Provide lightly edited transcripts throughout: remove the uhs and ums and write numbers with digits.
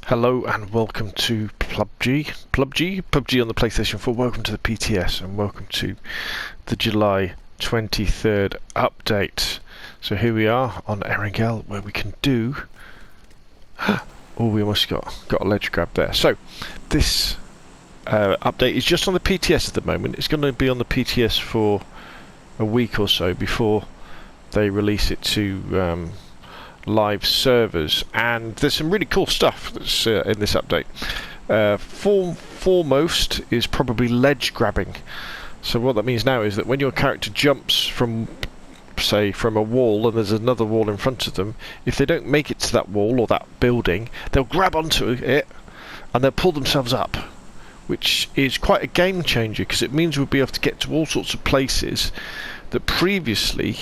Hello and welcome to PUBG on the PlayStation 4. Welcome to the PTS and welcome to the July 23rd update. So here we are on Erangel, where we can do... Oh, we almost got a ledge grab there. So this update is just on the PTS at the moment. It's going to be on the PTS for a week or so before they release it to live servers, and there's some really cool stuff that's in this update. Foremost is probably ledge grabbing. So what that means now is that when your character jumps from, say, from a wall and there's another wall in front of them, if they don't make it to that wall or that building, they'll grab onto it and they'll pull themselves up, which is quite a game changer because it means we'll be able to get to all sorts of places that previously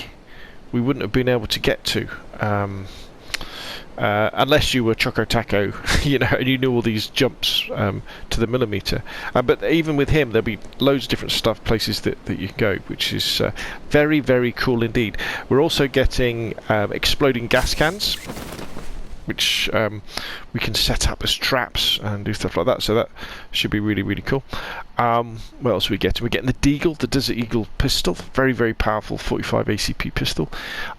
we wouldn't have been able to get to, unless you were Choco Taco, you know, and you knew all these jumps to the millimeter. But even with him, there'll be loads of different places that you can go, which is very, very cool indeed. We're also getting exploding gas cans, which we can set up as traps and do stuff like that, so that should be really, really cool. What else are we getting? We're getting the Deagle, the Desert Eagle pistol, very, very powerful 45 ACP pistol.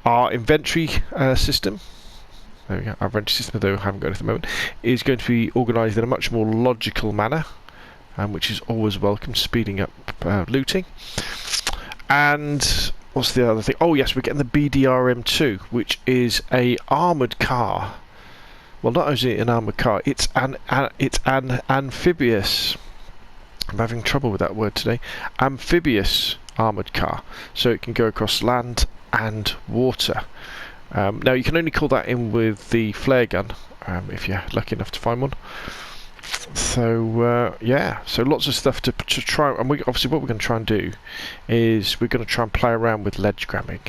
Our inventory system, there we go, our inventory system, though I haven't got it at the moment, is going to be organised in a much more logical manner, which is always welcome, speeding up looting. And what's the other thing? Oh yes, we're getting the BDRM2, which is a armoured car. Well, not only an armoured car, it's an amphibious. I'm having trouble with that word today. Amphibious armoured car, so it can go across land and water. Now you can only call that in with the flare gun, if you're lucky enough to find one. So yeah, so lots of stuff to try, and obviously what we're going to try and do is we're going to try and play around with ledge grabbing,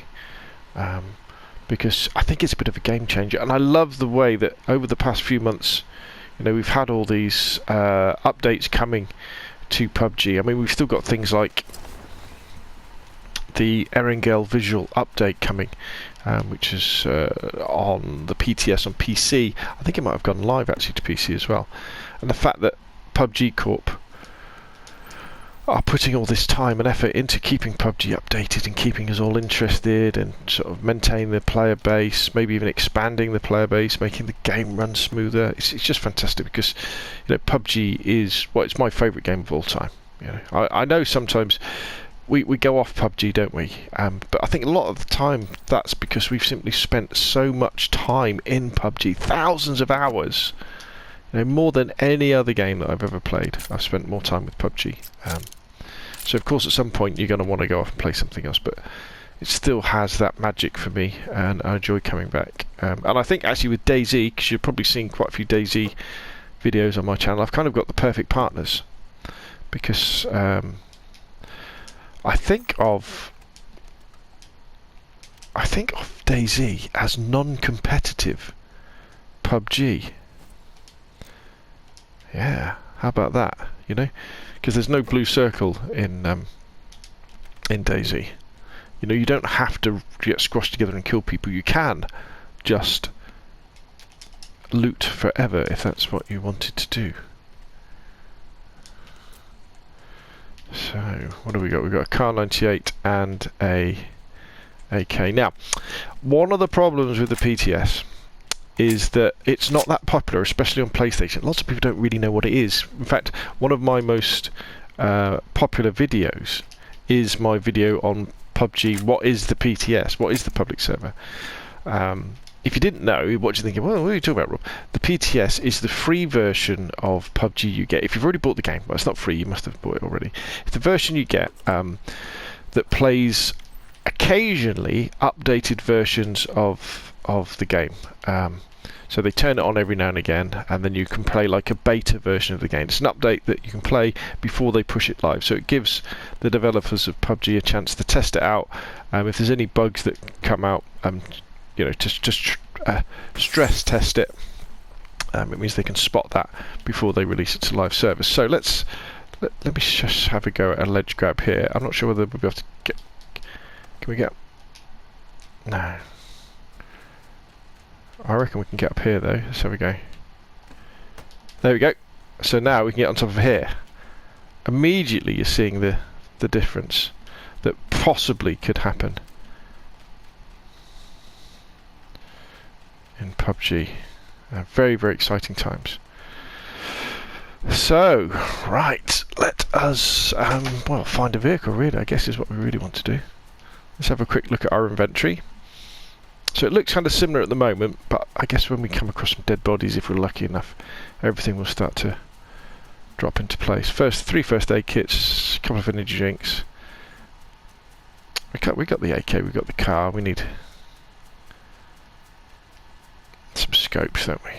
because I think it's a bit of a game changer, and I love the way that over the past few months, you know, we've had all these updates coming to PUBG. I mean, we've still got things like the Erangel visual update coming, which is on the PTS on PC. I think it might have gone live actually to PC as well. And the fact that PUBG Corp are putting all this time and effort into keeping PUBG updated and keeping us all interested and sort of maintaining the player base, maybe even expanding the player base, making the game run smoother. It's just fantastic because, you know, PUBG is, well, it's my favourite game of all time. You know, I know sometimes we go off PUBG, don't we? But I think a lot of the time that's because we've simply spent so much time in PUBG, thousands of hours. You know, more than any other game that I've ever played, I've spent more time with PUBG. So of course at some point you're going to want to go off and play something else, but it still has that magic for me, and I enjoy coming back. And I think actually with DayZ, because you've probably seen quite a few DayZ videos on my channel, I've kind of got the perfect partners, because I think of DayZ as non-competitive PUBG. Yeah, how about that? You know, because there's no blue circle in DayZ. You know, you don't have to get squashed together and kill people. You can just loot forever if that's what you wanted to do. So, what have we got? We've got a Kar 98 and a AK. Now, one of the problems with the PTS is that it's not that popular, especially on PlayStation. Lots of people don't really know what it is. In fact, one of my most popular videos is my video on PUBG. What is the PTS? What is the public server? If you didn't know, what do you think? Well, what are you talking about, Rob? The PTS is the free version of PUBG you get if you've already bought the game. Well, it's not free, you must have bought it already. It's the version you get that plays occasionally updated versions of the game. So they turn it on every now and again, and then you can play like a beta version of the game. It's an update that you can play before they push it live, so it gives the developers of PUBG a chance to test it out. If there's any bugs that come out, you know, just stress test it. It means they can spot that before they release it to live service. So let me just have a go at a ledge grab here. I'm not sure whether we'll be able to get. Can we get? No. I reckon we can get up here though. So we go. There we go. So now we can get on top of here. Immediately you're seeing the difference that possibly could happen in PUBG. Very, very exciting times. So, right, let us well, find a vehicle, really, I guess is what we really want to do. Let's have a quick look at our inventory. So it looks kind of similar at the moment, but I guess when we come across some dead bodies, if we're lucky enough, everything will start to drop into place. Three first aid kits, a couple of energy drinks. We got the AK, we got the car, we need some scopes, don't we?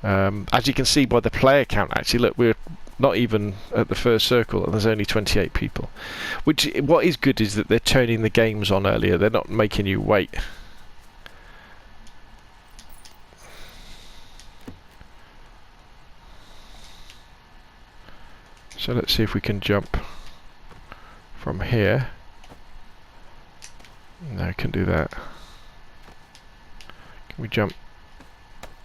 As you can see by the player count, actually, look, we're not even at the first circle and there's only 28 people. What is good is that they're turning the games on earlier, they're not making you wait. So let's see if we can jump from here. No, can do that. Can we jump?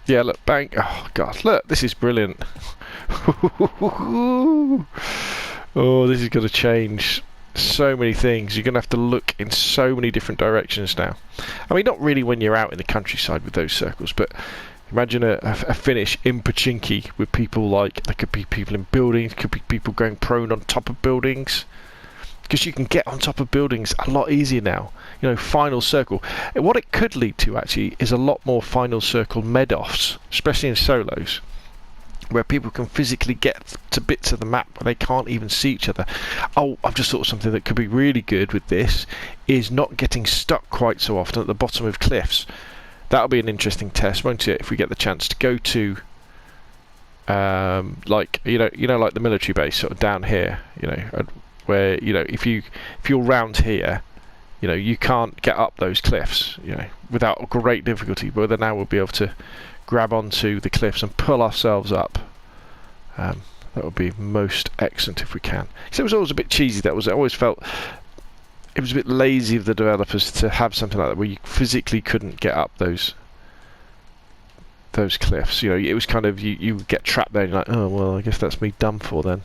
Yeah, look, bang. Oh, God, look, this is brilliant. Oh, this is going to change so many things. You're going to have to look in so many different directions now. I mean, not really when you're out in the countryside with those circles, but imagine a finish in Pachinki with people like, there could be people in buildings, could be people going prone on top of buildings. Because you can get on top of buildings a lot easier now. You know, final circle. What it could lead to, actually, is a lot more final circle med-offs, especially in solos, where people can physically get to bits of the map where they can't even see each other. Oh, I've just thought of something that could be really good with this, is not getting stuck quite so often at the bottom of cliffs. That'll be an interesting test, won't it, if we get the chance to go to, like, you know, like the military base, sort of down here, you know, where, you know, if you're round here, you know, you can't get up those cliffs, you know, without great difficulty. But now we'll be able to grab onto the cliffs and pull ourselves up. That would be most excellent if we can. So it was always a bit cheesy. I always felt it was a bit lazy of the developers to have something like that where you physically couldn't get up those cliffs. You know, it was kind of you get trapped there and you're like, oh well, I guess that's me done for then.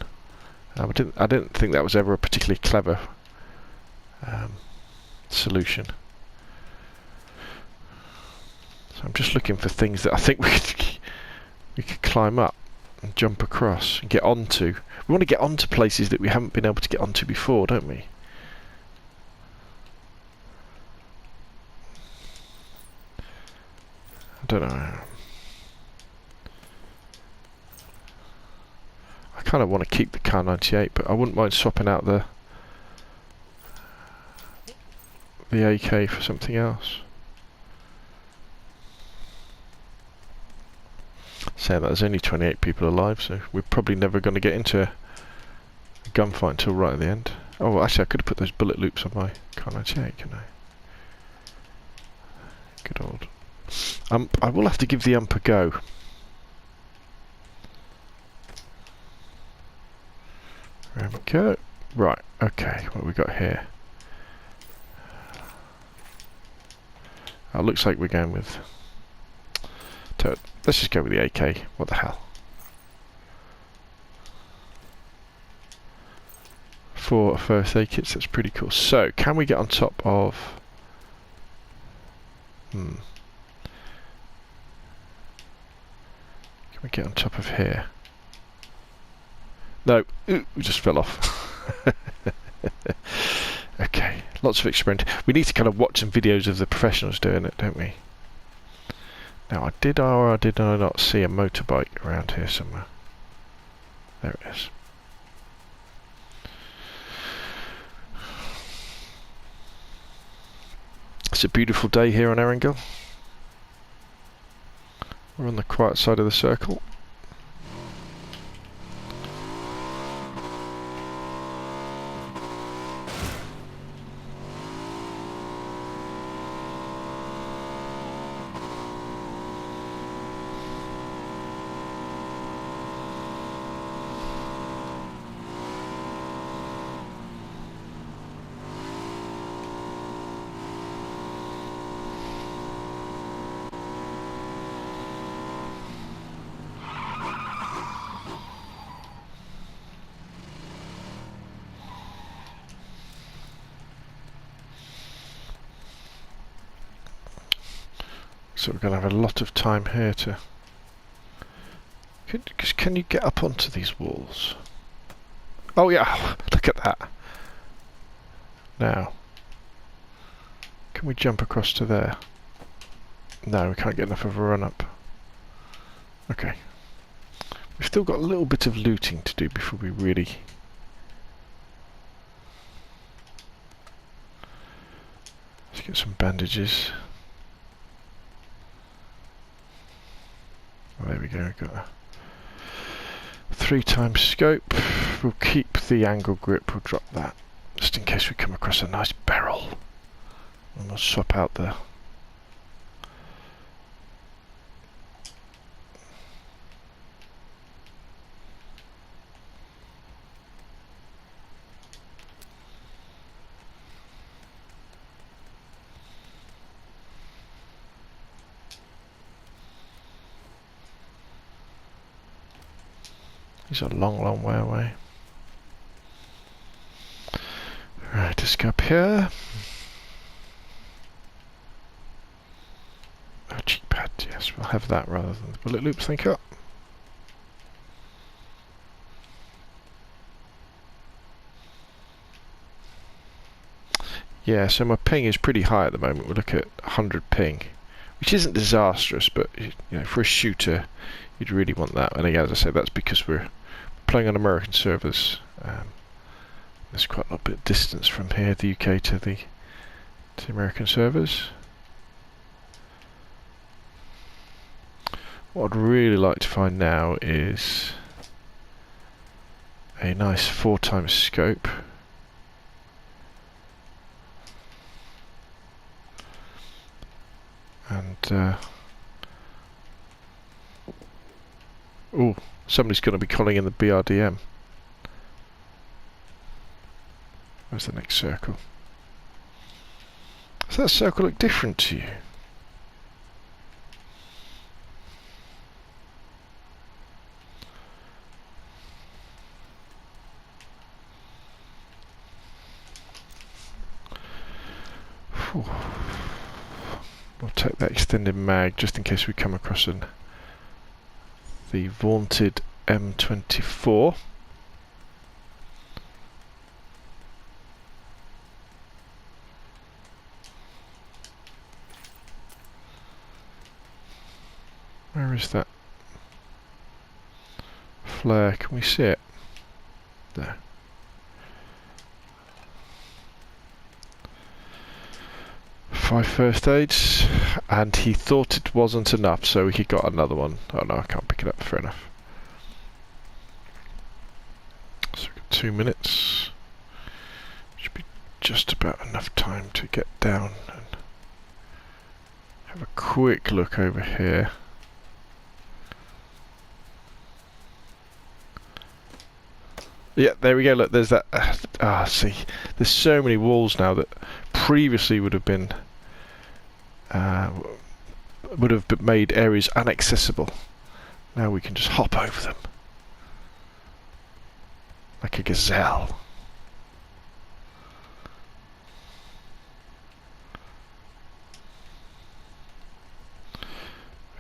I didn't think that was ever a particularly clever solution. So I'm just looking for things that I think we could climb up and jump across and get onto. We want to get onto places that we haven't been able to get onto before, don't we? I don't know. I kind of want to keep the Kar 98, but I wouldn't mind swapping out the AK for something else. Saying that there's only 28 people alive, so we're probably never going to get into a gunfight until right at the end. Oh, actually, I could have put those bullet loops on my Kar 98, couldn't I? Good old. I will have to give the ump a go. There we go. Right, okay, what have we got here? Oh, looks like we're going with... Let's just go with the AK. What the hell? 4 first aid kits, that's pretty cool. So, can we get on top of... Can we get on top of here? No, we just fell off. Okay, lots of experiment. We need to kind of watch some videos of the professionals doing it, don't we? Now, did I or did I not see a motorbike around here somewhere? There it is. It's a beautiful day here on Erangel. We're on the quiet side of the circle. So we're going to have a lot of time here to... Can you get up onto these walls? Oh yeah, look at that. Now, can we jump across to there? No, we can't get enough of a run up. Okay. We've still got a little bit of looting to do before we really... Let's get some bandages. Oh, there we go, we've got a 3x scope. We'll keep the angle grip, we'll drop that, just in case we come across a nice barrel. And we'll swap out the... These are a long, long way away. Right, let's go up here. Oh, cheek pad, yes, we'll have that rather than the bullet loops, thank you. Yeah, so my ping is pretty high at the moment. We'll look at 100 ping, which isn't disastrous, but you know, for a shooter, you'd really want that. And again, as I say, that's because we're playing on American servers. There's quite a lot bit of distance from here, the UK to the American servers. What I'd really like to find now is a nice 4x scope. And oh, somebody's going to be calling in the BRDM. Where's the next circle? Does that circle look different to you? Whew. We'll take that extended mag just in case we come across the vaunted M24. Where is that flare? Can we see it? There. Five first aids, and he thought it wasn't enough, so he got another one. Oh no, I can't pick it up, fair enough. So we've got 2 minutes. Should be just about enough time to get down and have a quick look over here. Yeah, there we go, look, there's that. See, there's so many walls now that previously would have been made areas inaccessible. Now we can just hop over them like a gazelle.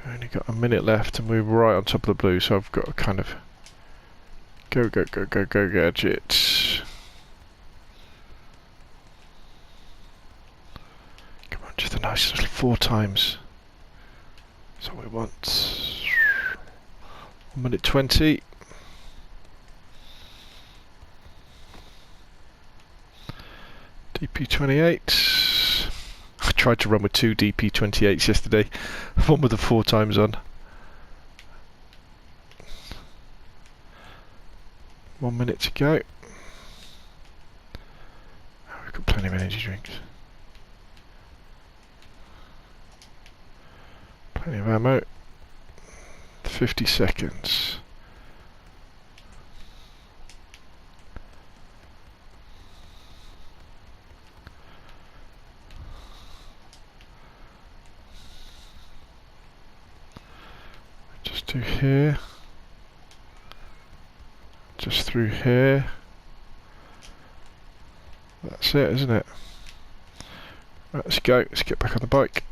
We've only got a minute left and we're right on top of the blue, so I've got to kind of go gadget. Come on, just a nice little 4x. That's what we want. 1 minute 20. DP28. I tried to run with 2 DP28s yesterday. One with the 4x on. 1 minute to go. Oh, we've got plenty of energy drinks. Plenty of ammo. 50 seconds. Just do here. Just through here. That's it, isn't it? Right, let's go. Let's get back on the bike.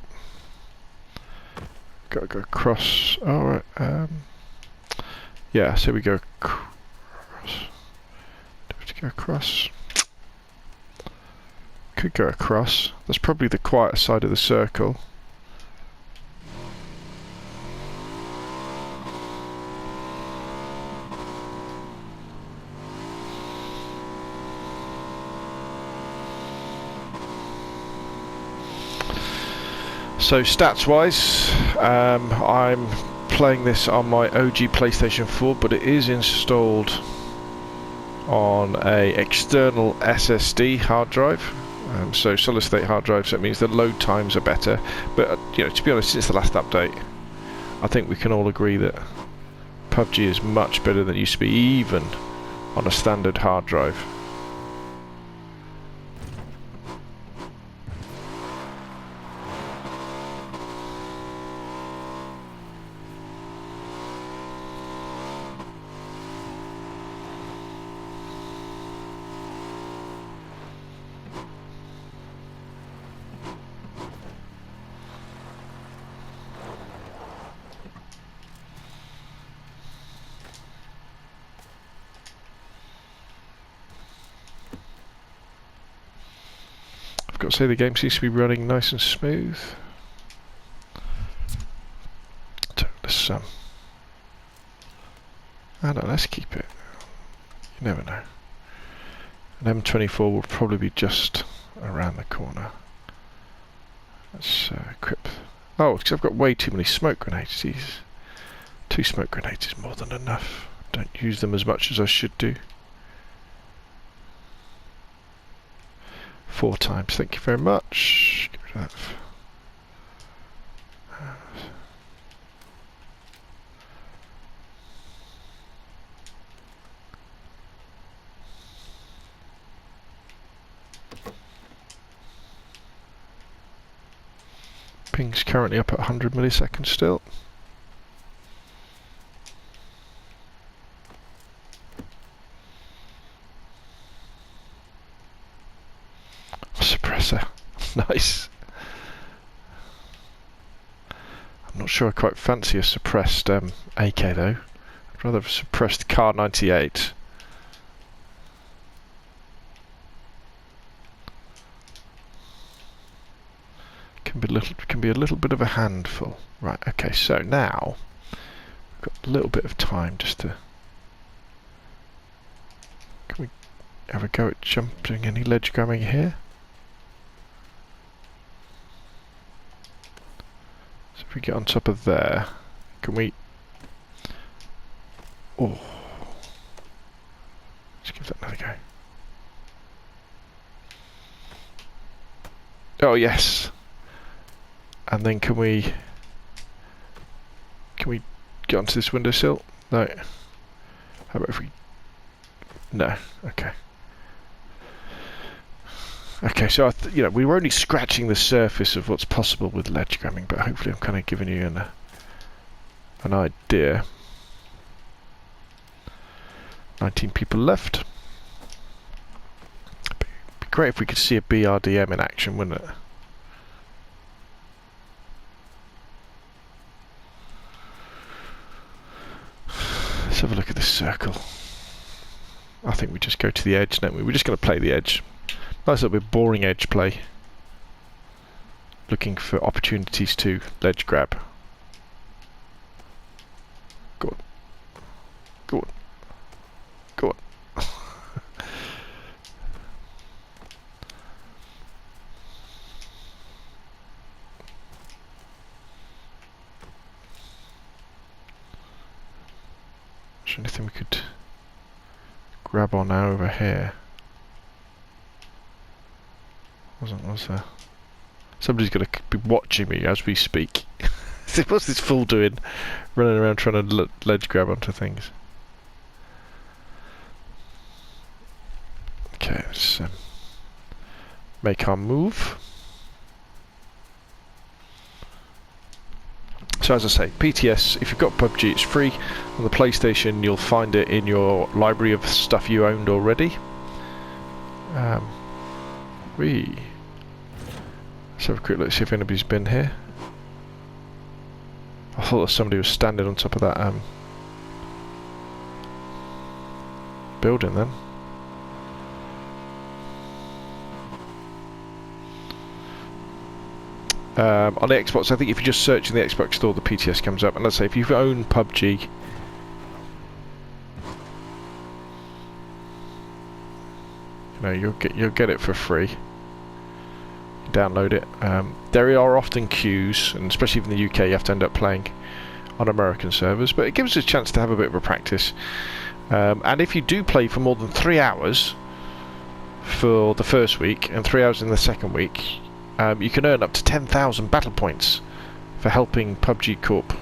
got to go across. All right. Yeah. So we go across. Do we have to go across? Could go across. That's probably the quieter side of the circle. So stats wise, I'm playing this on my OG PlayStation 4, but it is installed on a external SSD hard drive, so solid state hard drive, so it means the load times are better. But you know, to be honest, since the last update, I think we can all agree that PUBG is much better than it used to be, even on a standard hard drive. Got to say the game seems to be running nice and smooth. So let's I don't know, let's keep it. You never know. An M24 will probably be just around the corner. Let's equip. Oh, because I've got way too many smoke grenades. These 2 smoke grenades is more than enough. Don't use them as much as I should do. 4 times, thank you very much. Get rid of that. Ping's currently up at 100 milliseconds still. Suppressor. Nice. I'm not sure I quite fancy a suppressed AK though. I'd rather have a suppressed Car 98. Can be a little bit of a handful. Right, okay, so now we've got a little bit of time just to. Can we have a go at jumping any ledge grabbing here? So if we get on top of there, can we? Oh, let's give that another go. Oh yes. And then can we get onto this windowsill? No. How about if we? No. Okay. Okay. So you know, we were only scratching the surface of what's possible with ledge grabbing, but hopefully I'm kind of giving you an idea. 19 people left. Be great if we could see a BRDM in action, wouldn't it? Let's have a look at this circle. I think we just go to the edge, don't we? We're just going to play the edge. Nice little bit boring edge play. Looking for opportunities to ledge grab. Go on. Go on. Go on. Is there anything we could grab on now over here? Was there? Somebody's going to be watching me as we speak. What's this fool doing? Running around trying to ledge grab onto things. Okay, let's make our move. So as I say, PTS, if you've got PUBG, it's free. On the PlayStation, you'll find it in your library of stuff you owned already. Let's have a quick look, see if anybody's been here. I thought somebody was standing on top of that building then. On the Xbox, I think if you just search in the Xbox store, the PTS comes up. And let's say if you own PUBG, you know, you'll get it for free. You download it. There are often queues, and especially in the UK, you have to end up playing on American servers. But it gives us a chance to have a bit of a practice. And if you do play for more than 3 hours for the first week and 3 hours in the second week, you can earn up to 10,000 battle points for helping PUBG Corp.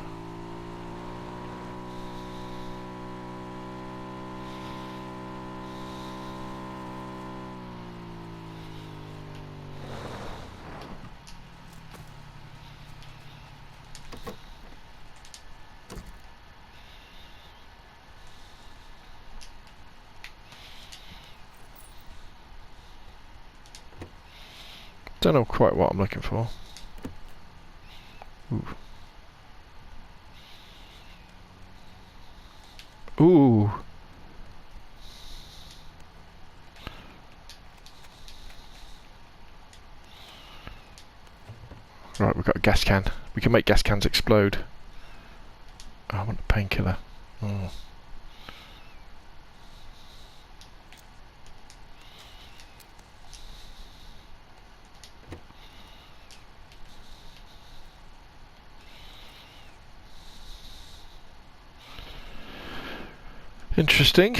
Don't know quite what I'm looking for. Ooh. Ooh. Right, we've got a gas can. We can make gas cans explode. Oh, I want a painkiller. Oh. Interesting.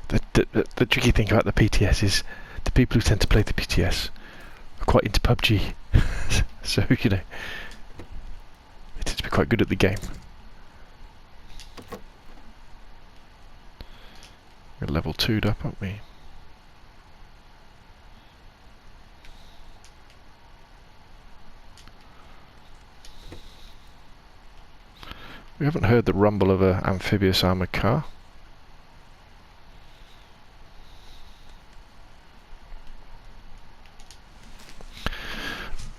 The tricky thing about the PTS is the people who tend to play the PTS are quite into PUBG. So, you know, they tend to be quite good at the game. We're level 2'd up, aren't we? We haven't heard the rumble of an amphibious armoured car.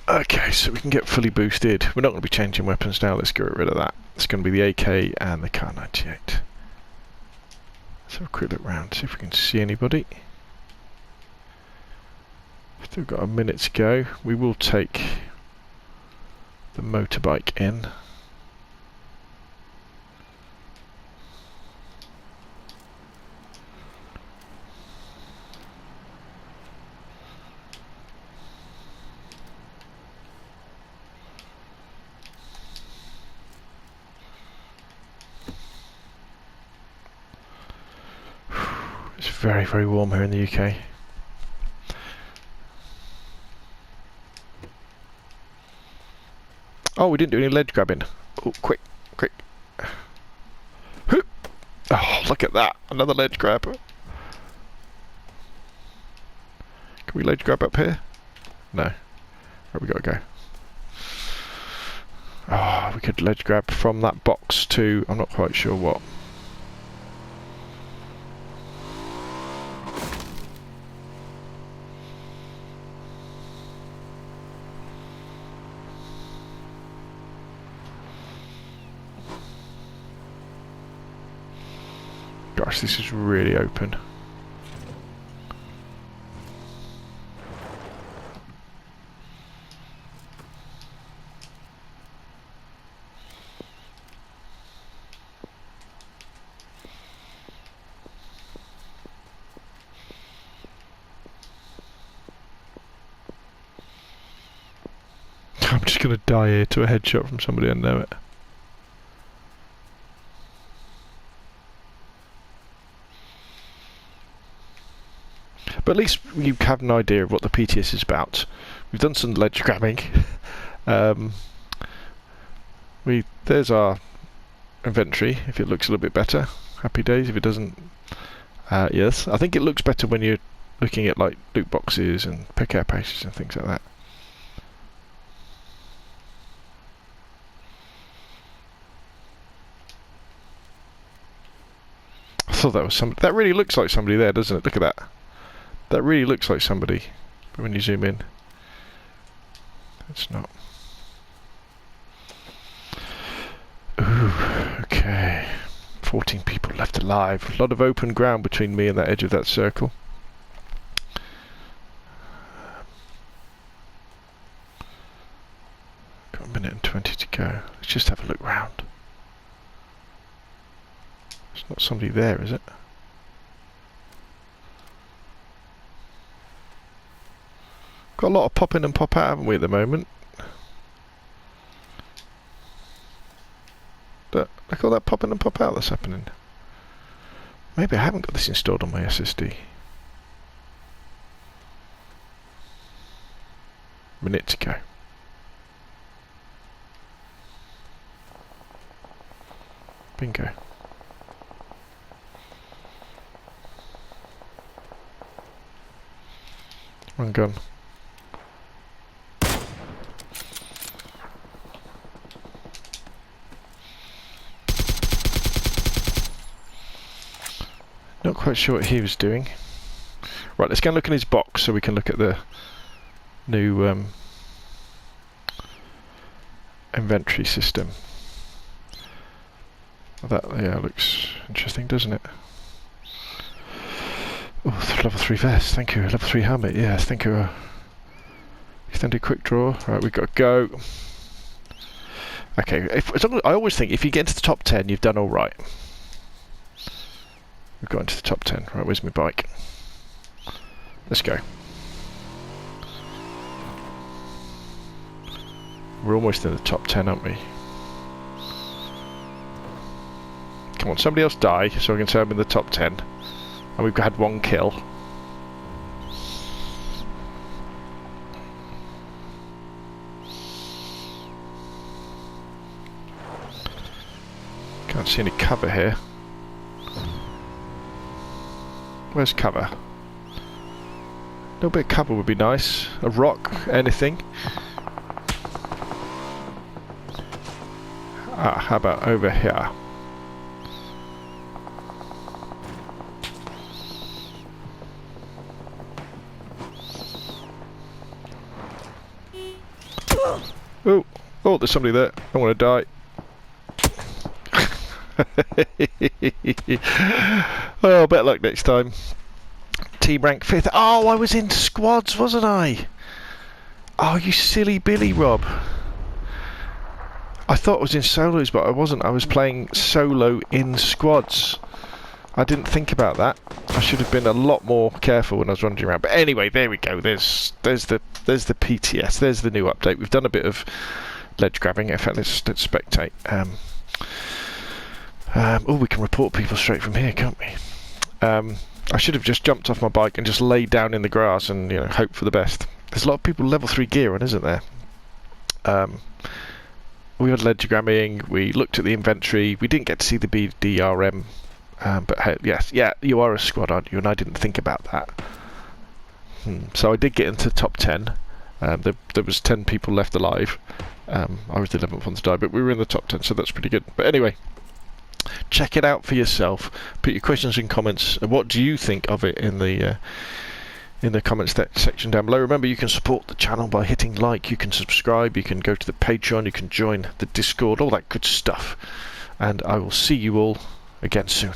Okay, so we can get fully boosted. We're not going to be changing weapons now. Let's get rid of that. It's going to be the AK and the Kar 98. Let's have a quick look round, see if we can see anybody. Still got a minute to go. We will take the motorbike in. It's very, very warm here in the UK. Oh, we didn't do any ledge grabbing. Oh, quick, quick. Oh, look at that. Another ledge grab. Can we ledge grab up here? No. Where we gotta go? Oh, we could ledge grab from that box to, I'm not quite sure what. Gosh, this is really open. I'm just gonna die here to a headshot from somebody I know it. But at least you have an idea of what the PTS is about. We've done some ledge grabbing. There's our inventory, if it looks a little bit better. Happy days. If it doesn't, yes. I think it looks better when you're looking at like loot boxes and pick air pages and things like that. I thought that was somebody. That really looks like somebody there, doesn't it? Look at that. That really looks like somebody, but when you zoom in, it's not. 14 people left alive. A lot of open ground between me and that edge of that circle. Got a minute and 20 to go. Let's just have a look round. There's not somebody there, is it? Got a lot of pop in and pop out, haven't we, at the moment? But look at all that pop in and pop out that's happening. Maybe I haven't got this installed on my SSD. Minute to go. Bingo. One gun. Not quite sure what he was doing. Right, let's go and look in his box so we can look at the new inventory system. That, yeah, looks interesting, doesn't it? Oh, level 3 vest, thank you. Level 3 helmet, yes, thank you. Extended quick draw. Right, we've got to go. Okay, I always think if you get into the top 10, you've done all right. We've got into the top 10. Right, where's my bike? Let's go. We're almost in the top 10, aren't we? Come on, somebody else die so I can say I'm in the top 10. And we've had one kill. Can't see any cover here. Where's cover? A little bit of cover would be nice. A rock, anything. Ah, how about over here? Oh, oh, there's somebody there. I want to die. Oh, better luck next time. Team rank 5th. Oh, I was in squads, wasn't I? Oh, you silly Billy Rob. I thought I was in solos, but I wasn't. I was playing solo in squads. I didn't think about that. I should have been a lot more careful when I was running around. But anyway, there we go. There's the PTS. There's the new update. We've done a bit of ledge grabbing. In fact, let's spectate. Oh, we can report people straight from here, can't we? I should have just jumped off my bike and just laid down in the grass and, you know, hope for the best. There's a lot of people level 3 gear on, isn't there? We had ledge grabbing. We looked at the inventory. We didn't get to see the BDRM. But hey, yes, yeah, you are a squad, aren't you? And I didn't think about that. So I did get into the top 10. There was 10 people left alive. I was the 11th one to die, but we were in the top 10, so that's pretty good. But anyway, check it out for yourself. Put your questions and comments. What do you think of it in the comments section down below? Remember, you can support the channel by hitting like. You can subscribe. You can go to the Patreon. You can join the Discord. All that good stuff. And I will see you all again soon.